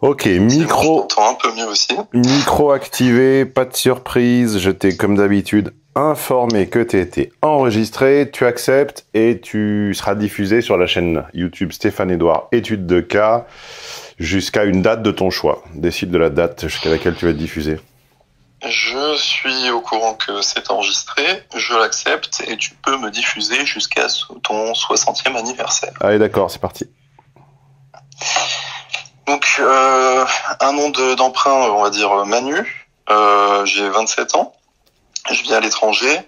Ok, Sinon, je t'entends un peu mieux aussi. micro activé, pas de surprise. Je t'ai comme d'habitude informé que tu été enregistré, tu acceptes et tu seras diffusé sur la chaîne YouTube Stéphane Edouard Études de cas jusqu'à une date de ton choix. Décide de la date jusqu'à laquelle tu vas être diffusé. Je suis au courant que c'est enregistré, je l'accepte et tu peux me diffuser jusqu'à ton 60e anniversaire. Allez, d'accord, c'est parti. Donc, un nom d'emprunt, on va dire Manu. J'ai 27 ans. Je vis à l'étranger.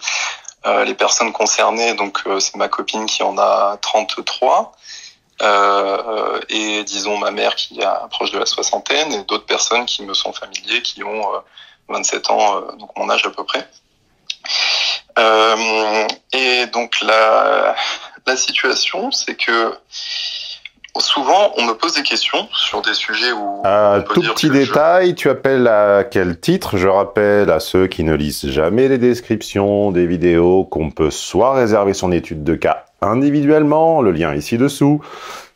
Les personnes concernées, donc c'est ma copine qui en a 33. Et disons ma mère qui approche de la soixantaine et d'autres personnes qui me sont familiers qui ont 27 ans, donc mon âge à peu près. Et donc la situation, c'est que souvent on me pose des questions sur des sujets où on peut tout dire petit que détail, tu appelles à quel titre? Je rappelle à ceux qui ne lisent jamais les descriptions des vidéos qu'on peut soit réserver son étude de cas individuellement, le lien ici dessous,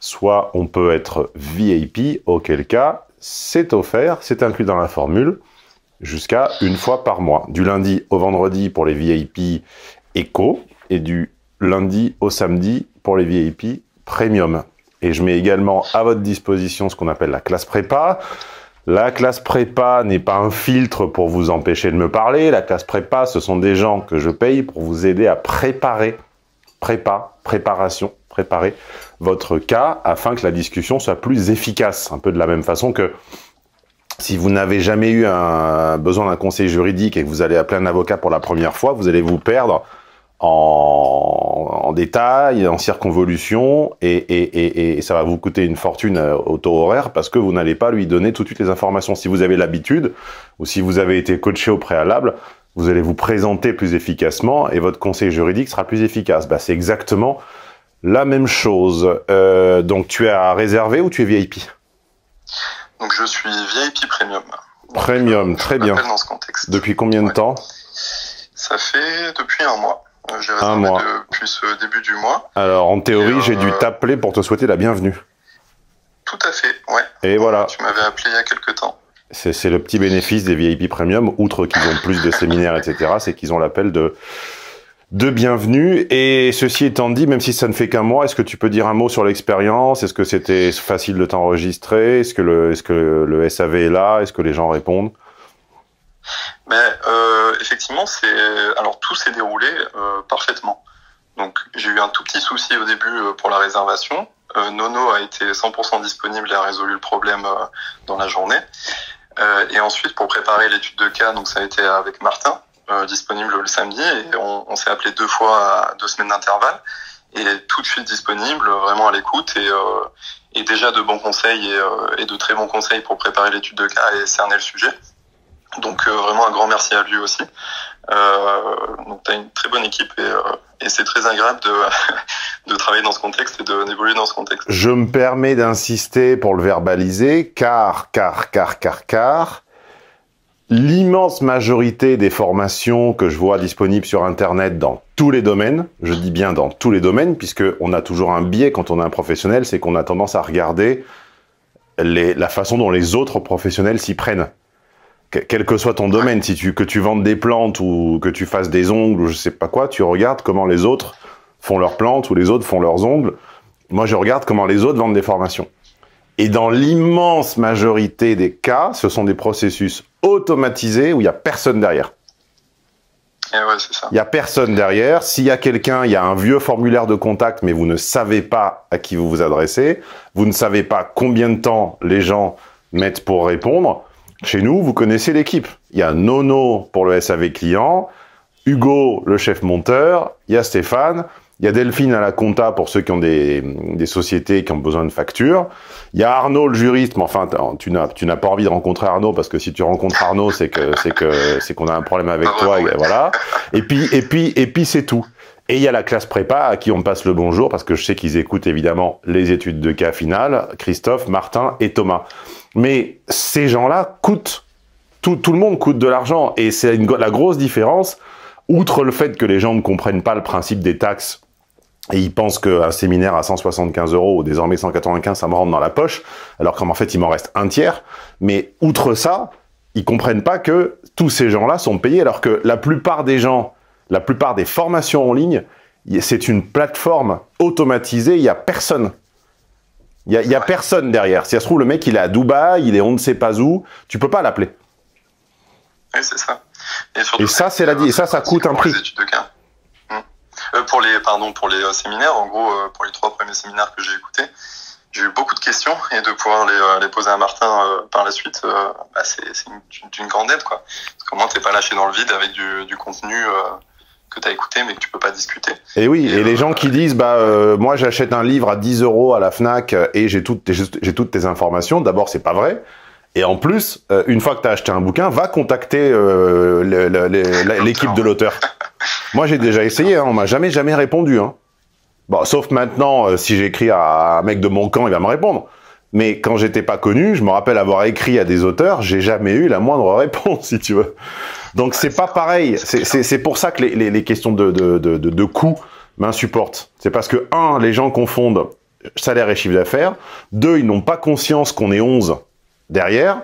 soit on peut être VIP, auquel cas c'est offert, c'est inclus dans la formule, jusqu'à une fois par mois. Du lundi au vendredi pour les VIP Eco et du lundi au samedi pour les VIP Premium. Et je mets également à votre disposition ce qu'on appelle la classe prépa. La classe prépa n'est pas un filtre pour vous empêcher de me parler. La classe prépa, ce sont des gens que je paye pour vous aider à préparer votre cas afin que la discussion soit plus efficace. Un peu de la même façon que si vous n'avez jamais eu besoin d'un conseil juridique et que vous allez appeler un avocat pour la première fois, vous allez vous perdre en détail, en circonvolution, et ça va vous coûter une fortune au taux horaire parce que vous n'allez pas lui donner tout de suite les informations. Si vous avez l'habitude, ou si vous avez été coaché au préalable, vous allez vous présenter plus efficacement et votre conseil juridique sera plus efficace. Bah, c'est exactement la même chose. Donc tu es à réserver ou tu es VIP? donc je suis VIP Premium. Donc, Premium, très bien. Dans ce contexte. Depuis combien de temps? Ça fait depuis un mois. J'ai réservé Un mois. depuis ce début du mois. Alors, en théorie, j'ai dû t'appeler pour te souhaiter la bienvenue. Tout à fait, ouais. Et voilà. Tu m'avais appelé il y a quelques temps. C'est le petit bénéfice des VIP Premium, outre qu'ils ont plus de séminaires, etc., c'est qu'ils ont l'appel de bienvenue. Et ceci étant dit, même si ça ne fait qu'un mois, est-ce que tu peux dire un mot sur l'expérience? Est-ce que c'était facile de t'enregistrer? Est-ce que le SAV est là? Est-ce que les gens répondent? Effectivement, alors tout s'est déroulé parfaitement. Donc j'ai eu un tout petit souci au début pour la réservation. Nono a été 100% disponible et a résolu le problème dans la journée. Et ensuite pour préparer l'étude de cas, donc ça a été avec Martin, disponible le samedi, et on s'est appelé 2 fois à 2 semaines d'intervalle, et tout de suite disponible, vraiment à l'écoute, et déjà de bons conseils et de très bons conseils pour préparer l'étude de cas et cerner le sujet. Donc vraiment un grand merci à lui aussi. Donc tu as une très bonne équipe et c'est très agréable de travailler dans ce contexte et d'évoluer dans ce contexte. Je me permets d'insister pour le verbaliser, car l'immense majorité des formations que je vois disponibles sur Internet dans tous les domaines, je dis bien dans tous les domaines, puisque on a toujours un biais quand on est un professionnel, c'est qu'on a tendance à regarder la façon dont les autres professionnels s'y prennent. Quel que soit ton domaine, que tu vendes des plantes ou que tu fasses des ongles ou je sais pas quoi, tu regardes comment les autres font leurs plantes ou les autres font leurs ongles. Moi, je regarde comment les autres vendent des formations. Et dans l'immense majorité des cas, ce sont des processus automatisés où il n'y a personne derrière. Et ouais, c'est ça. Il n'y a personne derrière. S'il y a quelqu'un, il y a un vieux formulaire de contact, mais vous ne savez pas à qui vous vous adressez. Vous ne savez pas combien de temps les gens mettent pour répondre. Chez nous, vous connaissez l'équipe. Il y a Nono pour le SAV client, Hugo, le chef monteur, il y a Stéphane, il y a Delphine à la compta pour ceux qui ont des sociétés qui ont besoin de factures, il y a Arnaud, le juriste, mais enfin, tu n'as pas envie de rencontrer Arnaud, parce que si tu rencontres Arnaud, c'est qu'on a un problème avec toi, et voilà. Et puis c'est tout. Et il y a la classe prépa à qui on passe le bonjour, parce que je sais qu'ils écoutent évidemment les études de cas finales, Christophe, Martin et Thomas. Mais ces gens-là coûtent, tout le monde coûte de l'argent, et c'est la grosse différence, outre le fait que les gens ne comprennent pas le principe des taxes et ils pensent qu'un séminaire à 175 € ou désormais 195, ça me rentre dans la poche, alors qu'en fait, il m'en reste un tiers. Mais outre ça, ils comprennent pas que tous ces gens-là sont payés, alors que la plupart des gens, la plupart des formations en ligne, c'est une plateforme automatisée, il n'y a personne. Il y a personne derrière. Si ça se trouve, le mec, il est à Dubaï, il est on ne sait pas où, tu peux pas l'appeler. Oui, c'est ça. Et ça, c'est la dit. Et ça coûte un prix. Les études de cas. Pour les séminaires, en gros, pour les 3 premiers séminaires que j'ai écoutés, j'ai eu beaucoup de questions et de pouvoir les poser à Martin par la suite, c'est d'une grande aide, quoi. Parce qu'au moins, t'es pas lâché dans le vide avec du contenu que t'as écouté mais que tu peux pas discuter. Et oui, et les gens qui disent, moi j'achète un livre à 10 € à la Fnac et j'ai toutes tes informations, d'abord c'est pas vrai. Et en plus, une fois que tu as acheté un bouquin, va contacter l'équipe de l'auteur. Moi, j'ai déjà essayé, hein, on m'a jamais répondu. Hein. Bon, sauf maintenant, si j'écris à un mec de mon camp, il va me répondre. Mais quand j'étais pas connu, je me rappelle avoir écrit à des auteurs, j'ai jamais eu la moindre réponse, si tu veux. Donc c'est pas pareil. C'est pour ça que les questions de coût m'insupportent. C'est parce que, 1, les gens confondent salaire et chiffre d'affaires. 2, ils n'ont pas conscience qu'on est 11 derrière,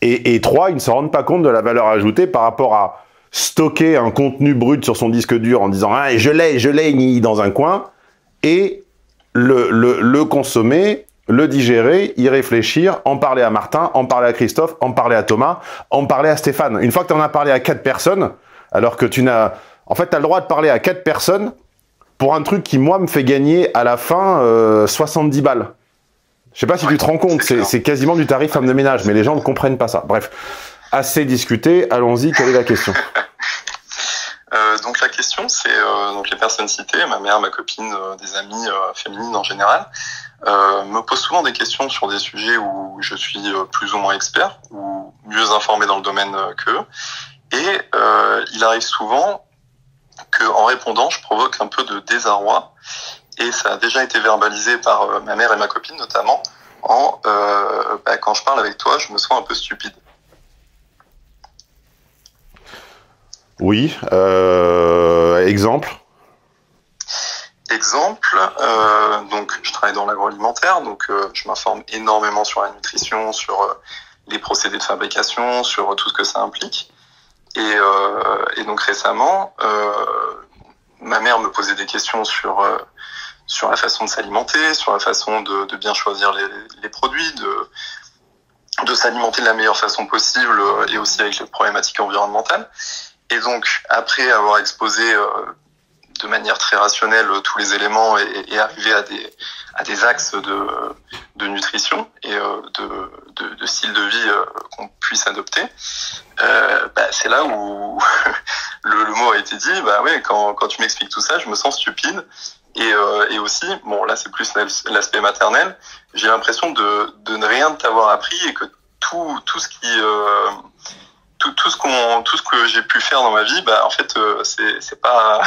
et 3, ils ne se rendent pas compte de la valeur ajoutée par rapport à stocker un contenu brut sur son disque dur en disant ah, je l'ai mis dans un coin, et le consommer, le digérer, y réfléchir, en parler à Martin, en parler à Christophe, en parler à Thomas, en parler à Stéphane. Une fois que tu en as parlé à 4 personnes, alors que tu n'as... En fait, tu as le droit de parler à 4 personnes pour un truc qui, moi, me fait gagner à la fin 70 balles. Je sais pas si tu te rends compte, c'est quasiment du tarif femme de ménage, mais les gens ne comprennent pas ça. Bref, assez discuté, allons-y, quelle est la question? Donc la question, c'est donc les personnes citées, ma mère, ma copine, des amies féminines en général, me posent souvent des questions sur des sujets où je suis plus ou moins expert, ou mieux informé dans le domaine qu'eux. Et il arrive souvent qu'en répondant, je provoque un peu de désarroi. Et ça a déjà été verbalisé par ma mère et ma copine notamment, quand je parle avec toi, je me sens un peu stupide. Oui, exemple. Exemple, donc je travaille dans l'agroalimentaire, donc je m'informe énormément sur la nutrition, sur les procédés de fabrication, sur tout ce que ça implique. Et donc récemment, ma mère me posait des questions sur la façon de s'alimenter, sur la façon de bien choisir les produits, de s'alimenter de la meilleure façon possible, et aussi avec les problématiques environnementales. Et donc, après avoir exposé de manière très rationnelle tous les éléments et arriver à des axes de nutrition et de style de vie qu'on puisse adopter, c'est là où le mot a été dit. Ouais, quand tu m'expliques tout ça, je me sens stupide. Et aussi, bon là c'est plus l'aspect maternel, j'ai l'impression de ne rien t'avoir appris, et que tout ce que j'ai pu faire dans ma vie, en fait c'est pas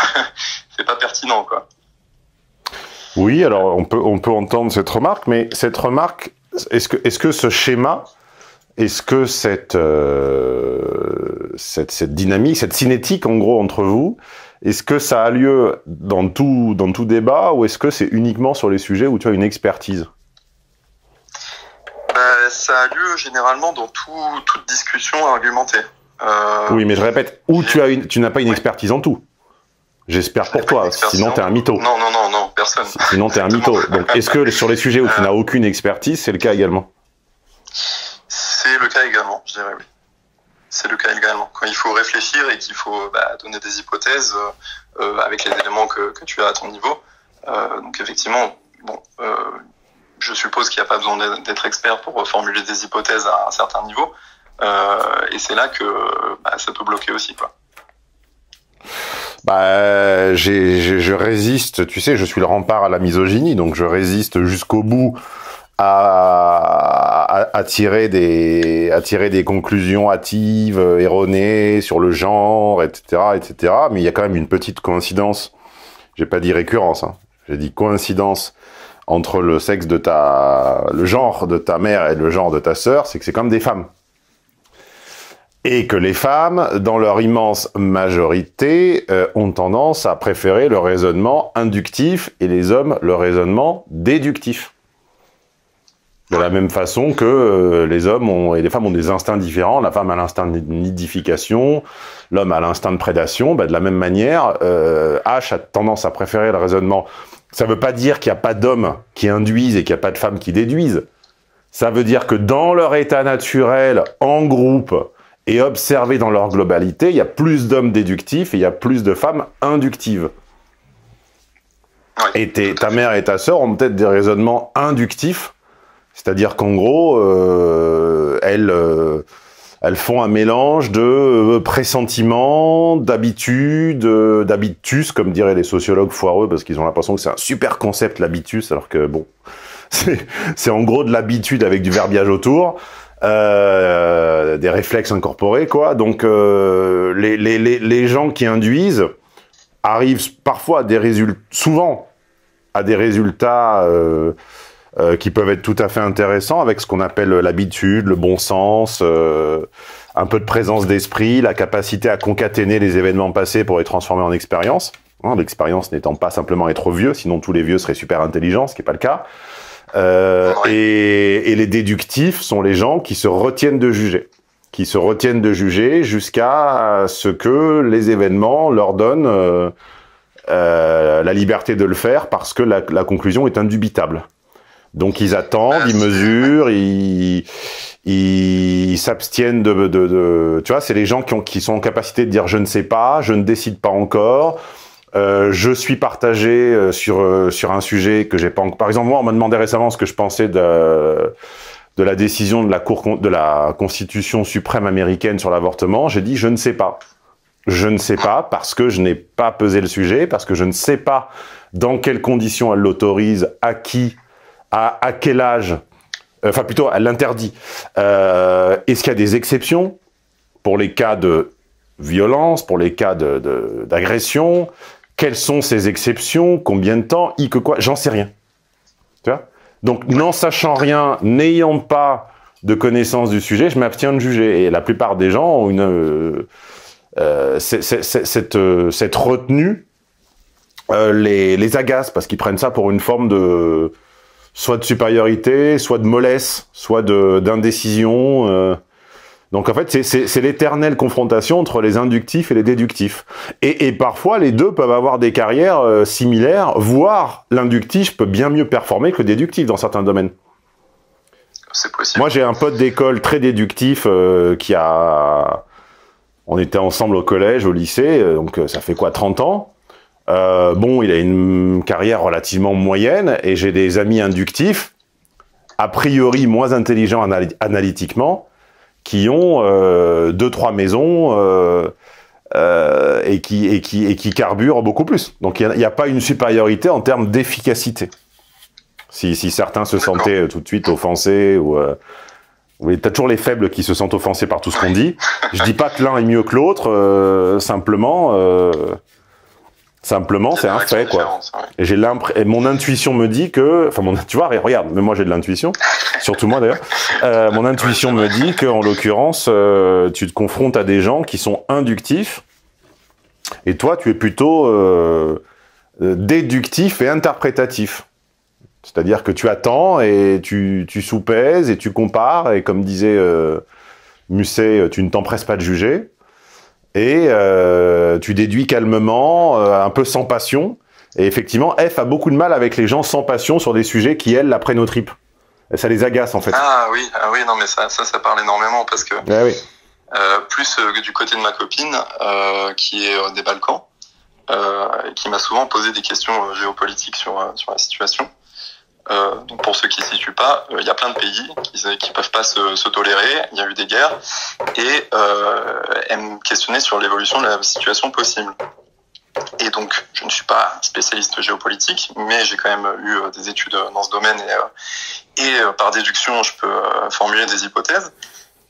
c'est pas pertinent, quoi. Oui, alors on peut entendre cette remarque, mais cette remarque, est-ce que ce schéma, est-ce que cette dynamique, cette cinétique en gros entre vous, est-ce que ça a lieu dans tout débat, ou est-ce que c'est uniquement sur les sujets où tu as une expertise? Ça a lieu généralement dans toute discussion argumentée. Oui, mais je répète, où tu n'as pas une expertise en tout. J'espère pour toi, sinon t'es un mytho. Non, personne. Sinon t'es un mytho. Donc est-ce que sur les sujets où tu n'as aucune expertise, c'est le cas également? C'est le cas également, je dirais oui. C'est le cas également. Quand il faut réfléchir et qu'il faut donner des hypothèses avec les éléments que tu as à ton niveau. Donc effectivement, je suppose qu'il n'y a pas besoin d'être expert pour formuler des hypothèses à un certain niveau. Et c'est là que ça peut bloquer aussi, quoi. Je résiste, tu sais, je suis le rempart à la misogynie, donc je résiste jusqu'au bout à tirer des conclusions hâtives, erronées sur le genre, etc., etc. Mais il y a quand même une petite coïncidence. J'ai pas dit récurrence, hein. J'ai dit coïncidence entre le sexe le genre de ta mère et le genre de ta sœur, c'est que c'est comme des femmes. Et que les femmes, dans leur immense majorité, ont tendance à préférer le raisonnement inductif et les hommes le raisonnement déductif. De la même façon que les hommes et les femmes ont des instincts différents. La femme a l'instinct de nidification, l'homme a l'instinct de prédation. De la même manière, H a tendance à préférer le raisonnement. Ça ne veut pas dire qu'il n'y a pas d'hommes qui induisent et qu'il n'y a pas de femmes qui déduisent. Ça veut dire que dans leur état naturel, en groupe, et observé dans leur globalité, il y a plus d'hommes déductifs et il y a plus de femmes inductives. Oui, Et ta mère et ta sœur ont peut-être des raisonnements inductifs, c'est-à-dire qu'en gros, elles font un mélange de pressentiments, d'habitudes, d'habitus, comme diraient les sociologues foireux, parce qu'ils ont l'impression que c'est un super concept, l'habitus, alors que bon, c'est en gros de l'habitude avec du verbiage autour. Des réflexes incorporés, quoi. Donc, les gens qui induisent arrivent parfois à des résultats, souvent à des résultats qui peuvent être tout à fait intéressants avec ce qu'on appelle l'habitude, le bon sens, un peu de présence d'esprit, la capacité à concaténer les événements passés pour les transformer en expérience. Hein, l'expérience n'étant pas simplement être vieux, sinon tous les vieux seraient super intelligents, ce qui n'est pas le cas. Et les déductifs sont les gens qui se retiennent de juger. Qui se retiennent de juger jusqu'à ce que les événements leur donnent la liberté de le faire parce que la conclusion est indubitable. Donc ils attendent, ils mesurent, ils s'abstiennent tu vois, c'est les gens qui sont en capacité de dire je ne sais pas, je ne décide pas encore. Je suis partagé sur un sujet que j'ai pas encore... Par exemple, moi, on m'a demandé récemment ce que je pensais de la décision de la Constitution suprême américaine sur l'avortement. J'ai dit, je ne sais pas. Je ne sais pas parce que je n'ai pas pesé le sujet, parce que je ne sais pas dans quelles conditions elle l'autorise, à qui, à quel âge, enfin plutôt, elle l'interdit. Est-ce qu'il y a des exceptions pour les cas de violence, pour les cas d'agression? Quelles sont ces exceptions? Combien de temps? Que quoi? J'en sais rien. Tu vois? Donc, n'en sachant rien, n'ayant pas de connaissance du sujet, je m'abstiens de juger. Et la plupart des gens ont cette retenue les agace, parce qu'ils prennent ça pour une forme de... soit de supériorité, soit de mollesse, soit d'indécision... Donc en fait, c'est l'éternelle confrontation entre les inductifs et les déductifs. Et parfois, les deux peuvent avoir des carrières similaires, voire l'inductif peut bien mieux performer que le déductif dans certains domaines. C'est possible. Moi, j'ai un pote d'école très déductif qui a... On était ensemble au collège, au lycée, donc ça fait quoi, 30 ans. Bon, il a une carrière relativement moyenne, et j'ai des amis inductifs, a priori moins intelligents analytiquement, qui ont 2-3 maisons et qui carburent beaucoup plus. Donc il n'y a pas une supériorité en termes d'efficacité. Si certains se sentaient tout de suite offensés, ou t'as toujours les faibles qui se sentent offensés par tout ce qu'on dit. Je dis pas que l'un est mieux que l'autre, simplement c'est un fait, quoi. Ouais. Et mon intuition me dit que, enfin, tu vois, regarde, mais moi j'ai de l'intuition, surtout moi d'ailleurs. Mon intuition me dit que, en l'occurrence, tu te confrontes à des gens qui sont inductifs, et toi, tu es plutôt déductif et interprétatif. C'est-à-dire que tu attends et tu soupèses et tu compares, et comme disait Musset, tu ne t'empresses pas de juger. Et tu déduis calmement, un peu sans passion. Et effectivement, F a beaucoup de mal avec les gens sans passion sur des sujets qui, elles, la prennent aux tripes. Et ça les agace, en fait. Ah oui, non, mais ça parle énormément, parce que oui. Plus du côté de ma copine, qui est des Balkans, qui m'a souvent posé des questions géopolitiques sur la situation. Donc pour ceux qui ne se situent pas, il y a plein de pays qui peuvent pas se tolérer, il y a eu des guerres, et elle me questionnait sur l'évolution de la situation possible. Et donc, je ne suis pas spécialiste géopolitique, mais j'ai quand même eu des études dans ce domaine, et par déduction, je peux formuler des hypothèses.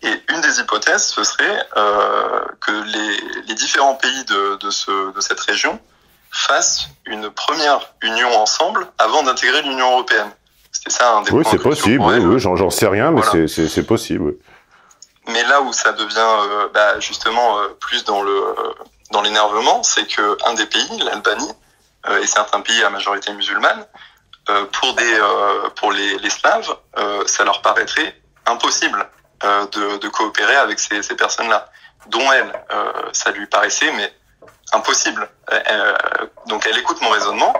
Et une des hypothèses, ce serait que les différents pays de cette région fassent une première union ensemble avant d'intégrer l'Union européenne. C'était ça un des points. Oui, c'est possible, oui, j'en sais rien, mais voilà. C'est possible. Oui. Mais là où ça devient justement plus dans l'énervement, c'est que un des pays, l'Albanie, et certains pays à majorité musulmane, pour les Slaves, ça leur paraîtrait impossible de coopérer avec ces personnes-là, dont elle, ça lui paraissait mais impossible. Donc elle écoute mon raisonnement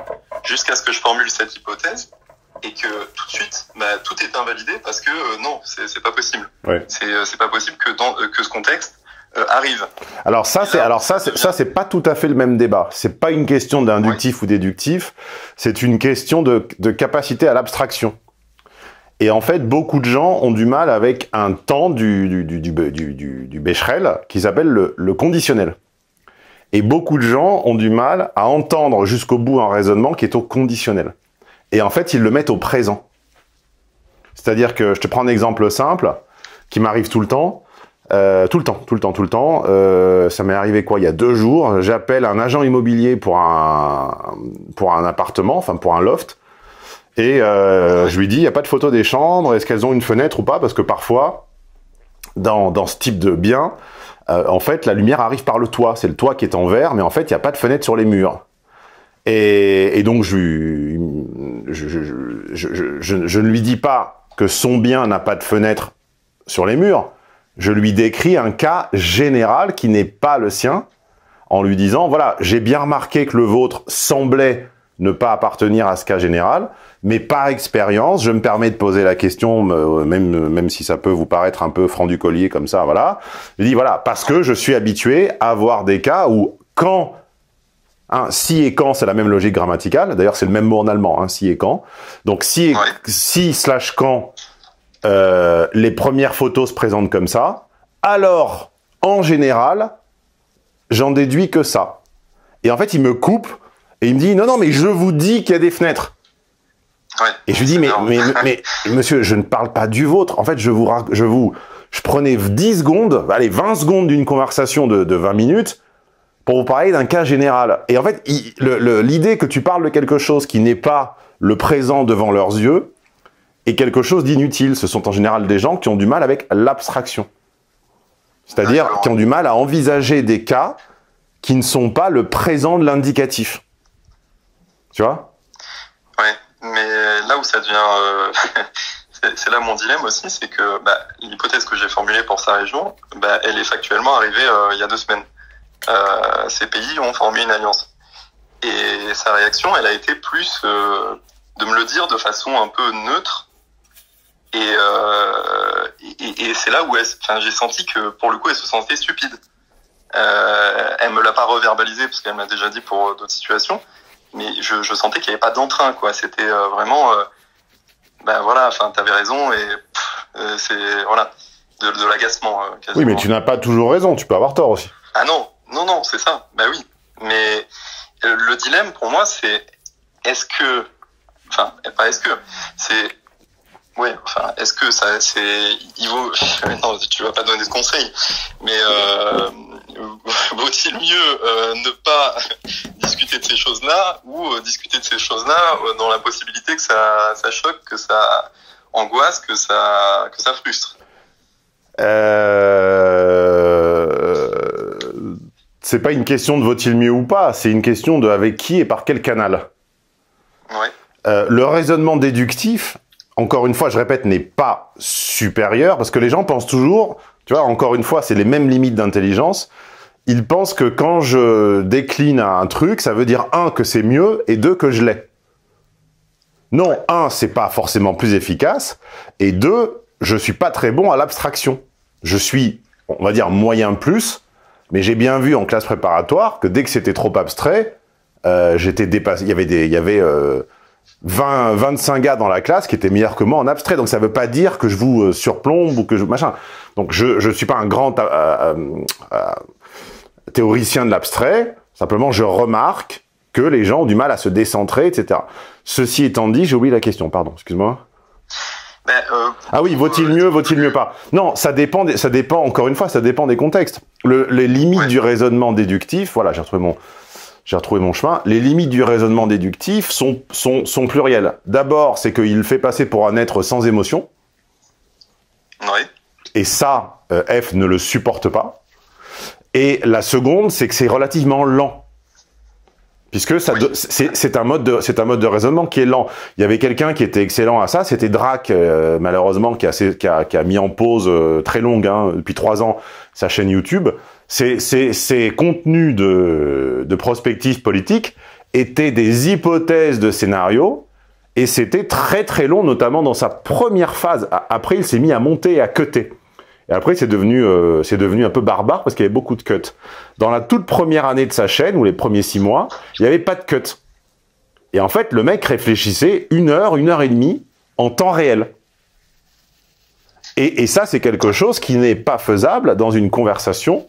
jusqu'à ce que je formule cette hypothèse et que tout de suite tout est invalidé parce que non, c'est pas possible. Ouais. C'est pas possible que ce contexte arrive. Alors ça c'est pas tout à fait le même débat. C'est pas une question d'inductif ou déductif, c'est une question de capacité à l'abstraction. Et en fait, beaucoup de gens ont du mal avec un temps du Becherel qui s'appelle le conditionnel. Et beaucoup de gens ont du mal à entendre jusqu'au bout un raisonnement qui est au conditionnel. Et en fait, ils le mettent au présent. C'est-à-dire que, je te prends un exemple simple, qui m'arrive tout le temps. Ça m'est arrivé il y a 2 jours, j'appelle un agent immobilier pour un appartement, enfin pour un loft, et je lui dis, il n'y a pas de photo des chambres, est-ce qu'elles ont une fenêtre ou pas, parce que parfois, dans ce type de bien, en fait, la lumière arrive par le toit, c'est le toit qui est en verre, mais en fait, il n'y a pas de fenêtre sur les murs. Et donc, je ne lui dis pas que son bien n'a pas de fenêtre sur les murs, je lui décris un cas général qui n'est pas le sien, en lui disant, voilà, j'ai bien remarqué que le vôtre semblait ne pas appartenir à ce cas général, mais par expérience, je me permets de poser la question, même si ça peut vous paraître un peu franc du collier comme ça, voilà. Je dis, voilà, parce que je suis habitué à voir des cas où, quand, si et quand, c'est la même logique grammaticale, d'ailleurs c'est le même mot en allemand, si et quand, donc si / quand, les premières photos se présentent comme ça, alors, en général, j'en déduis que ça. Et en fait, il me coupe, et il me dit, non, mais je vous dis qu'il y a des fenêtres. Ouais, et je lui dis, mais monsieur, je ne parle pas du vôtre. En fait, je prenais 10 secondes, allez, 20 secondes d'une conversation de 20 minutes pour vous parler d'un cas général. Et en fait, l'idée que tu parles de quelque chose qui n'est pas le présent devant leurs yeux est quelque chose d'inutile. Ce sont en général des gens qui ont du mal avec l'abstraction. C'est-à-dire qui ont du mal à envisager des cas qui ne sont pas le présent de l'indicatif. Tu vois ? Ouais, mais là où ça devient... c'est là mon dilemme aussi, c'est que l'hypothèse que j'ai formulée pour sa région, elle est factuellement arrivée il y a 2 semaines. Ces pays ont formé une alliance. Et sa réaction, elle a été plus de me le dire de façon un peu neutre. Et c'est là où j'ai senti que pour le coup elle se sentait stupide. Elle me l'a pas reverbalisé parce qu'elle me l'a déjà dit pour d'autres situations, mais je sentais qu'il n'y avait pas d'entrain, quoi. C'était vraiment voilà, t'avais raison, et c'est voilà, de l'agacement quasiment. Oui, mais tu n'as pas toujours raison, tu peux avoir tort aussi. Ah non, c'est ça. Oui, mais le dilemme pour moi c'est est-ce que il vaut, non, tu vas pas donner de conseils, mais vaut-il mieux ne pas discuter de ces choses-là, ou discuter de ces choses-là dans la possibilité que ça choque, que ça angoisse, que ça frustre? C'est pas une question de vaut-il mieux ou pas, c'est une question de avec qui et par quel canal. Ouais. Le raisonnement déductif, encore une fois, je répète, n'est pas supérieur, parce que les gens pensent toujours, tu vois, encore une fois, c'est les mêmes limites d'intelligence. Ils pensent que quand je décline un truc, ça veut dire 1, que c'est mieux, et 2, que je l'ai. Non, 1, c'est pas forcément plus efficace, et 2, je suis pas très bon à l'abstraction. Je suis, on va dire, moyen plus, mais j'ai bien vu en classe préparatoire que dès que c'était trop abstrait, j'étais dépassé. Il y avait 25 gars dans la classe qui étaient meilleurs que moi en abstrait. Donc ça veut pas dire que je vous surplombe ou que je machin. Donc je suis pas un grand théoricien de l'abstrait. Simplement, je remarque que les gens ont du mal à se décentrer, etc. Ceci étant dit, j'ai oublié la question. Pardon, excuse-moi. Ah oui, vaut-il mieux pas? Non, ça dépend, encore une fois, ça dépend des contextes. Les limites du raisonnement déductif, voilà, j'ai retrouvé mon chemin. Les limites du raisonnement déductif sont plurielles. D'abord, c'est qu'il fait passer pour un être sans émotion. Oui. Et ça, F ne le supporte pas. Et la seconde, c'est que c'est relativement lent. Puisque c'est un mode de raisonnement qui est lent. Il y avait quelqu'un qui était excellent à ça, c'était Drac, malheureusement, qui a mis en pause très longue, hein, depuis 3 ans, sa chaîne YouTube. Ces contenus de prospective politique étaient des hypothèses de scénarios, et c'était très très long, notamment dans sa première phase. Après, il s'est mis à monter et à cutter. Et après, c'est devenu un peu barbare parce qu'il y avait beaucoup de cuts. Dans la toute première année de sa chaîne, ou les premiers 6 mois, il n'y avait pas de cuts. Et en fait, le mec réfléchissait 1 heure, 1 heure et demie en temps réel. Et ça, c'est quelque chose qui n'est pas faisable dans une conversation,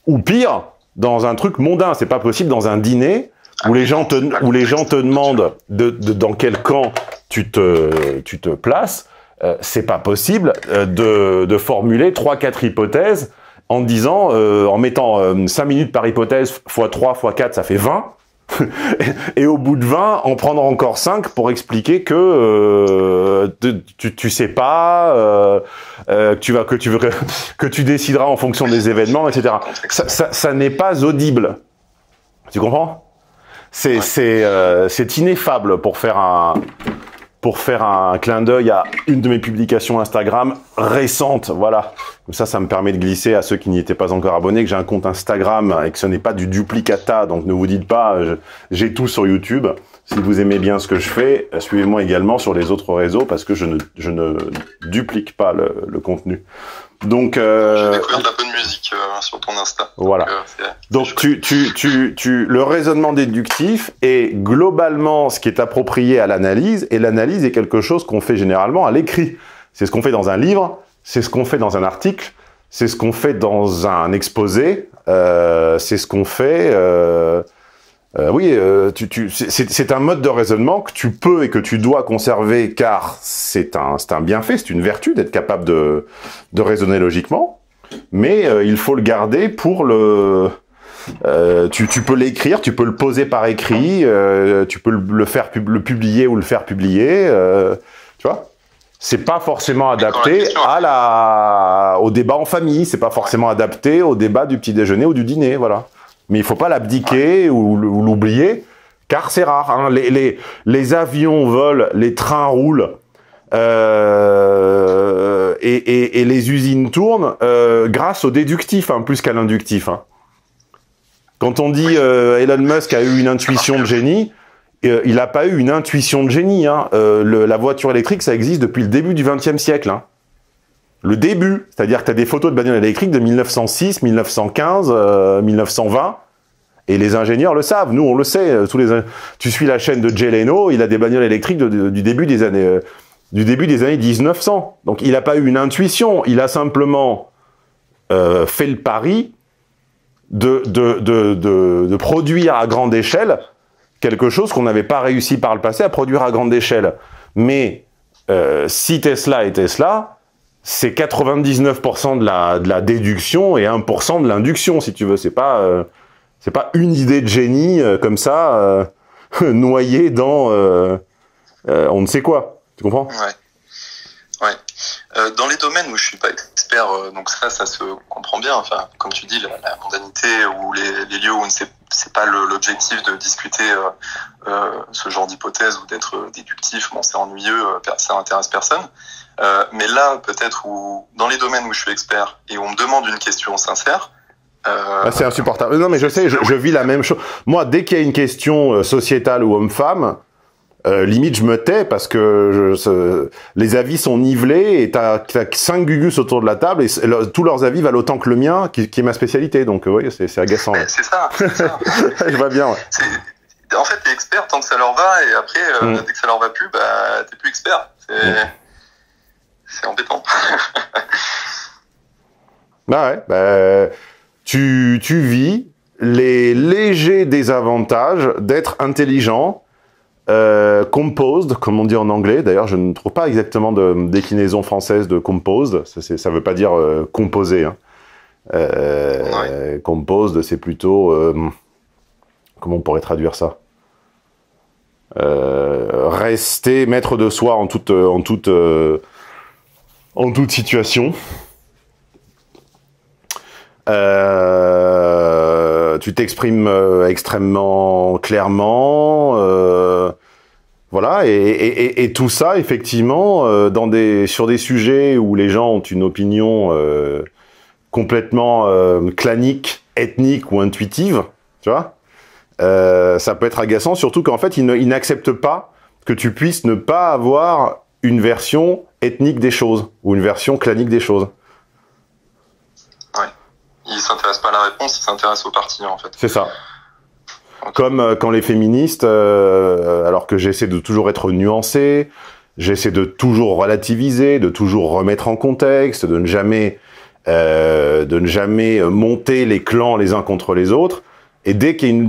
ou pire, dans un truc mondain. C'est pas possible dans un dîner où les gens te demandent dans quel camp tu te places. C'est pas possible de formuler 3-4 hypothèses en disant, en mettant 5 minutes par hypothèse, x 3, x 4, ça fait 20. Et au bout de 20, en prendre encore 5 pour expliquer que tu sais pas, que tu décideras en fonction des événements, etc. Ça n'est pas audible. Tu comprends? C'est ineffable pour faire un clin d'œil à une de mes publications Instagram récentes, voilà. Comme ça me permet de glisser à ceux qui n'y étaient pas encore abonnés que j'ai un compte Instagram et que ce n'est pas du duplicata, donc ne vous dites pas, j'ai tout sur YouTube. Si vous aimez bien ce que je fais, suivez-moi également sur les autres réseaux parce que je ne duplique pas le contenu. Donc, j'ai découvert de la bonne musique sur ton Insta. Voilà. Donc le raisonnement déductif est globalement ce qui est approprié à l'analyse, et l'analyse est quelque chose qu'on fait généralement à l'écrit. C'est ce qu'on fait dans un livre, c'est ce qu'on fait dans un article, c'est ce qu'on fait dans un exposé, c'est ce qu'on fait... c'est un mode de raisonnement que tu peux et que tu dois conserver, car c'est un bienfait, c'est une vertu d'être capable de raisonner logiquement, mais il faut le garder pour le... tu peux l'écrire, tu peux le poser par écrit, tu peux le publier ou le faire publier, tu vois. C'est pas forcément adapté au débat en famille, c'est pas forcément adapté au débat du petit déjeuner ou du dîner, voilà. Mais il faut pas l'abdiquer ou l'oublier, car c'est rare. Hein. Les avions volent, les trains roulent, et les usines tournent grâce au déductif, hein, plus qu'à l'inductif. Hein. Quand on dit Elon Musk a eu une intuition de génie, il n'a pas eu une intuition de génie. Hein. La voiture électrique, ça existe depuis le début du XXe siècle. Hein. Le début, c'est-à-dire que tu as des photos de bagnoles électriques de 1906, 1915, 1920, et les ingénieurs le savent, nous on le sait, tu suis la chaîne de Jay Leno, il a des bagnoles électriques du début des années 1900. Donc il n'a pas eu une intuition, il a simplement fait le pari de produire à grande échelle quelque chose qu'on n'avait pas réussi par le passé à produire à grande échelle. Mais si Tesla est Tesla, c'est 99% de la déduction et 1% de l'induction, si tu veux. C'est pas une idée de génie comme ça, noyée dans on ne sait quoi. Tu comprends? Ouais. Dans les domaines où je suis pas expert, donc ça se comprend bien. Enfin, comme tu dis, la mondanité ou les lieux où c'est pas l'objectif de discuter ce genre d'hypothèse ou d'être déductif. Bon, c'est ennuyeux, ça intéresse personne. Mais là, peut-être dans les domaines où je suis expert et où on me demande une question sincère, c'est insupportable. Non, mais je sais, je vis la même chose. Moi, dès qu'il y a une question sociétale ou homme-femme, limite, je me tais parce que les avis sont nivelés et t'as 5 gugus autour de la table et tous leurs avis valent autant que le mien, qui est ma spécialité. Donc, oui, c'est agaçant. Ouais. C'est ça. Je vois bien, ouais. En fait, t'es expert tant que ça leur va et après, dès que ça leur va plus, bah, t'es plus expert. C'est embêtant. Ah ouais, tu vis les légers désavantages d'être intelligent, composed, comme on dit en anglais. D'ailleurs, je ne trouve pas exactement de déclinaison française de composed. Ça veut pas dire composé. Hein. Composed, c'est plutôt... comment on pourrait traduire ça? Rester maître de soi en toute situation. Tu t'exprimes extrêmement clairement. Voilà, et tout ça, effectivement, sur des sujets où les gens ont une opinion complètement clanique, ethnique ou intuitive, tu vois, ça peut être agaçant, surtout qu'en fait, ils n'acceptent pas que tu puisses ne pas avoir une version ethnique des choses, ou une version clanique des choses. Ouais. Ils s'intéressent pas à la réponse, ils s'intéressent au parti, en fait. C'est ça. Comme quand les féministes, alors que j'essaie de toujours être nuancé, j'essaie de toujours relativiser, de toujours remettre en contexte, de ne jamais monter les clans les uns contre les autres, et dès qu'une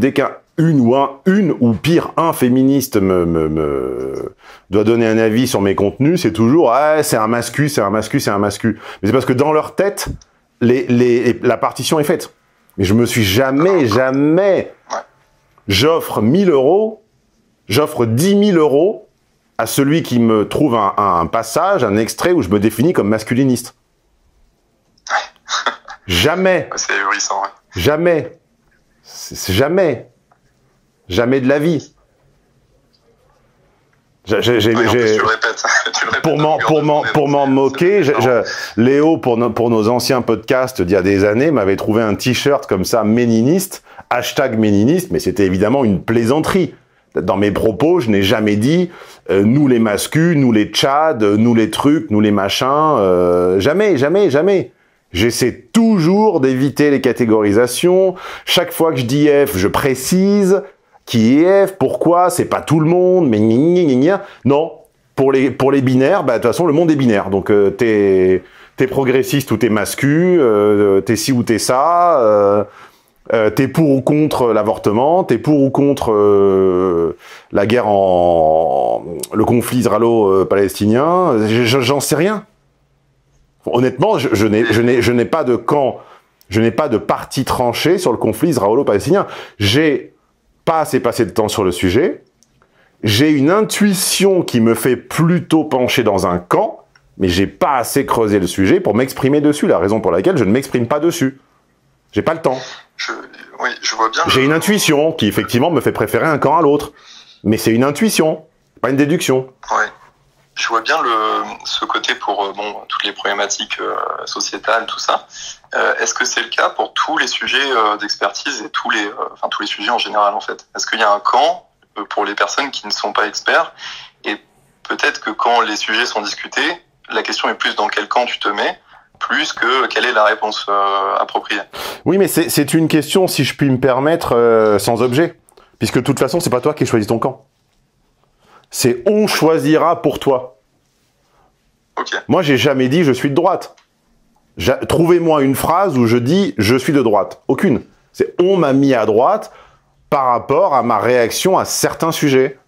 ou pire un féministe doit donner un avis sur mes contenus, c'est toujours ah, c'est un mascu, c'est un mascu, c'est un mascu. Mais c'est parce que dans leur tête, la partition est faite. Mais je me suis jamais j'offre 1 000 €, j'offre 10 000 € à celui qui me trouve un passage, un extrait où je me définis comme masculiniste. Jamais. C'est ahurissant, ouais. Jamais. Jamais. Jamais de la vie. Tu le répètes. Pour m'en moquer, Léo, pour nos anciens podcasts d'il y a des années, m'avait trouvé un t-shirt comme ça, méniniste, #méniniste, mais c'était évidemment une plaisanterie. Dans mes propos, je n'ai jamais dit nous les mascus, nous les tchads, nous les trucs, nous les machins. Jamais, jamais, jamais. J'essaie toujours d'éviter les catégorisations. Chaque fois que je dis F, je précise qui est F, pourquoi, c'est pas tout le monde, mais non. Pour les binaires, bah de toute façon le monde est binaire. Donc t'es progressiste ou t'es mascu, t'es ci ou t'es ça. T'es pour ou contre l'avortement, t'es pour ou contre la guerre le conflit israélo-palestinien, j'en sais rien. Honnêtement, je n'ai pas de camp, je n'ai pas de parti tranché sur le conflit israélo-palestinien. J'ai pas assez passé de temps sur le sujet, j'ai une intuition qui me fait plutôt pencher dans un camp, mais j'ai pas assez creusé le sujet pour m'exprimer dessus, la raison pour laquelle je ne m'exprime pas dessus. J'ai pas le temps. Oui, je vois bien. J'ai une intuition qui, effectivement, me fait préférer un camp à l'autre. Mais c'est une intuition, pas une déduction. Ouais. Je vois bien ce côté pour toutes les problématiques sociétales, tout ça. Est-ce que c'est le cas pour tous les sujets d'expertise et tous les sujets en général, en fait? Est-ce qu'il y a un camp pour les personnes qui ne sont pas experts? Et peut-être que quand les sujets sont discutés, la question est plus dans quel camp tu te mets, plus que quelle est la réponse appropriée. Oui, mais c'est une question, si je puis me permettre, sans objet. Puisque de toute façon, c'est pas toi qui choisis ton camp. C'est on choisira pour toi. Okay. Moi, j'ai jamais dit je suis de droite. Trouvez-moi une phrase où je dis je suis de droite. Aucune. C'est on m'a mis à droite par rapport à ma réaction à certains sujets.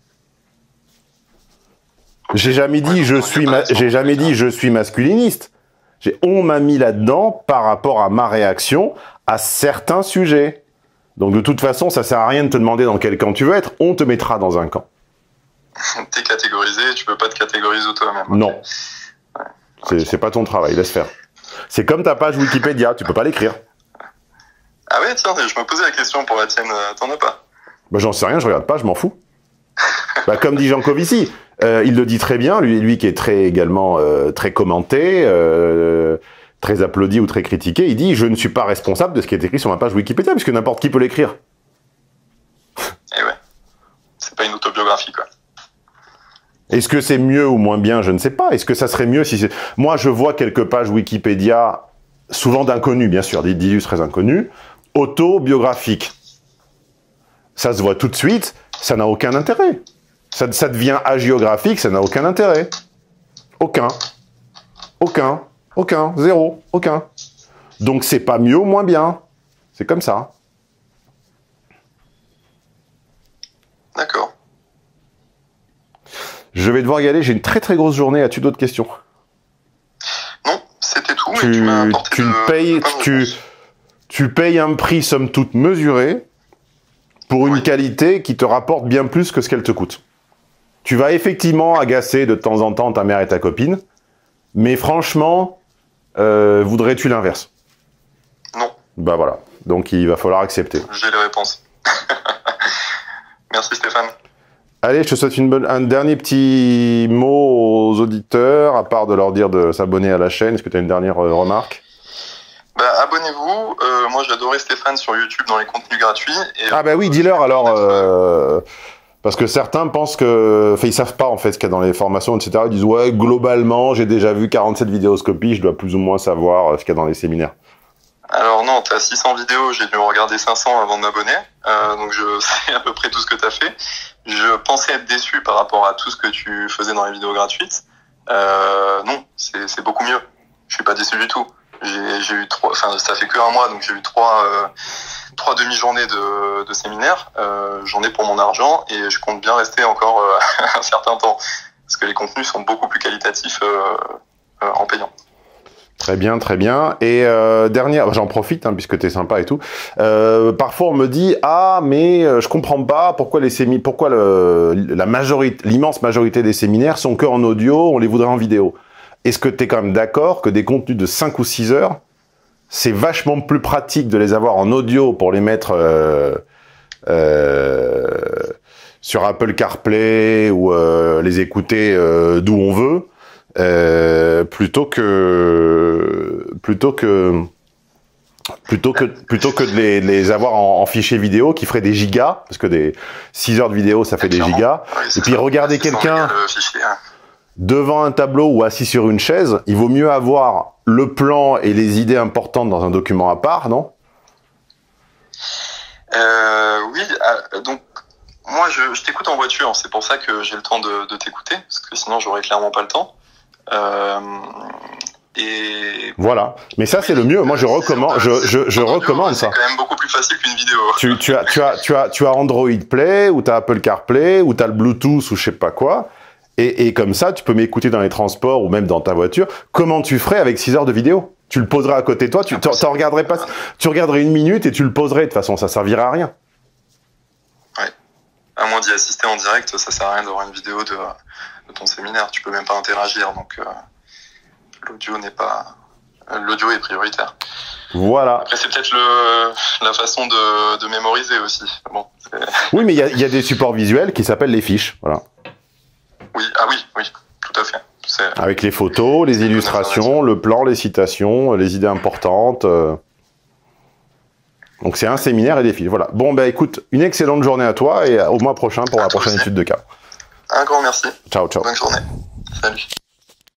J'ai jamais dit je suis masculiniste. On m'a mis là-dedans par rapport à ma réaction à certains sujets. Donc de toute façon, ça sert à rien de te demander dans quel camp tu veux être. On te mettra dans un camp. T'es catégorisé, tu peux pas te catégoriser toi-même. Okay. Non. Ouais. C'est pas ton travail, laisse faire. C'est comme ta page Wikipédia, tu peux pas l'écrire. Ah ouais, tiens, je me posais la question pour la tienne, t'en as pas? Bah j'en sais rien, je regarde pas, je m'en fous. Bah, comme dit Jean Covici, il le dit très bien, lui qui est également très commenté, très applaudi ou très critiqué, il dit « Je ne suis pas responsable de ce qui est écrit sur ma page Wikipédia, puisque n'importe qui peut l'écrire. » Eh ouais, c'est pas une autobiographie, quoi. Est-ce que c'est mieux ou moins bien? Je ne sais pas. Est-ce que ça serait mieux si c'est... Moi, je vois quelques pages Wikipédia, souvent d'inconnus, bien sûr, d'illustres inconnus, autobiographiques. Ça se voit tout de suite, ça n'a aucun intérêt. Ça devient hagiographique, ça n'a aucun intérêt. Aucun. Zéro. Aucun. Donc c'est pas mieux ou moins bien. C'est comme ça. D'accord. Je vais devoir y aller, j'ai une très très grosse journée. As-tu d'autres questions? Non, c'était tout, mais tu m'as apporté tu payes un prix somme toute mesuré pour une qualité qui te rapporte bien plus que ce qu'elle te coûte. Tu vas effectivement agacer de temps en temps ta mère et ta copine, mais franchement, voudrais-tu l'inverse? Non. Bah voilà. Donc il va falloir accepter. J'ai les réponses. Merci Stéphane. Allez, je te souhaite un dernier petit mot aux auditeurs, à part de leur dire de s'abonner à la chaîne. Est-ce que tu as une dernière remarque? Bah, abonnez-vous. Moi, j'adorais Stéphane sur YouTube dans les contenus gratuits. Et, ah bah oui, dis-leur alors. Parce que certains pensent que... Enfin, ils savent pas en fait ce qu'il y a dans les formations, etc. Ils disent, ouais, globalement, j'ai déjà vu 47 vidéoscopies, je dois plus ou moins savoir ce qu'il y a dans les séminaires. Alors non, t'as 600 vidéos, j'ai dû en regarder 500 avant de m'abonner. Donc je sais à peu près tout ce que t'as fait. Je pensais être déçu par rapport à tout ce que tu faisais dans les vidéos gratuites. Non, c'est beaucoup mieux. Je suis pas déçu du tout. J'ai eu ça fait que un mois, donc j'ai eu trois demi-journées de séminaire. J'en ai pour mon argent et je compte bien rester encore un certain temps parce que les contenus sont beaucoup plus qualitatifs en payant. Très bien, très bien. Et dernière, j'en profite hein, puisque t'es sympa et tout. Parfois on me dit mais je comprends pas pourquoi l'immense majorité des séminaires sont que en audio, on les voudrait en vidéo. Est-ce que tu es quand même d'accord que des contenus de 5 ou 6 heures, c'est vachement plus pratique de les avoir en audio pour les mettre sur Apple CarPlay ou les écouter d'où on veut, plutôt que de les avoir en fichier vidéo qui ferait des gigas, parce que 6 heures de vidéo, ça fait des gigas. Oui, et puis regarder quelqu'un devant un tableau ou assis sur une chaise, il vaut mieux avoir le plan et les idées importantes dans un document à part, non? Oui, donc moi je t'écoute en voiture, c'est pour ça que j'ai le temps de t'écouter, parce que sinon j'aurais clairement pas le temps. Et voilà, mais ça c'est le mieux. Moi je recommande, je recommande ça. C'est quand même beaucoup plus facile qu'une vidéo. Tu as Android Play ou tu as Apple CarPlay ou tu as le Bluetooth ou je sais pas quoi. Et comme ça, tu peux m'écouter dans les transports ou même dans ta voiture. Comment tu ferais avec 6 heures de vidéo? Tu le poserais à côté de toi, tu regarderais pas, tu regarderais 1 minute et tu le poserais. De toute façon, ça servirait à rien. Ouais. À moins d'y assister en direct, ça sert à rien d'avoir une vidéo de ton séminaire. Tu peux même pas interagir, donc l'audio est prioritaire. Voilà. Après, c'est peut-être la façon de mémoriser aussi. Bon, oui, mais il y a des supports visuels qui s'appellent les fiches. Voilà. Oui, oui, tout à fait. Avec les photos, les illustrations, le plan, les citations, les idées importantes. Donc c'est un séminaire et des fiches. Voilà. Bon, ben écoute, une excellente journée à toi et au mois prochain pour la prochaine étude de cas. Un grand merci. Ciao, ciao. Bonne journée. Salut.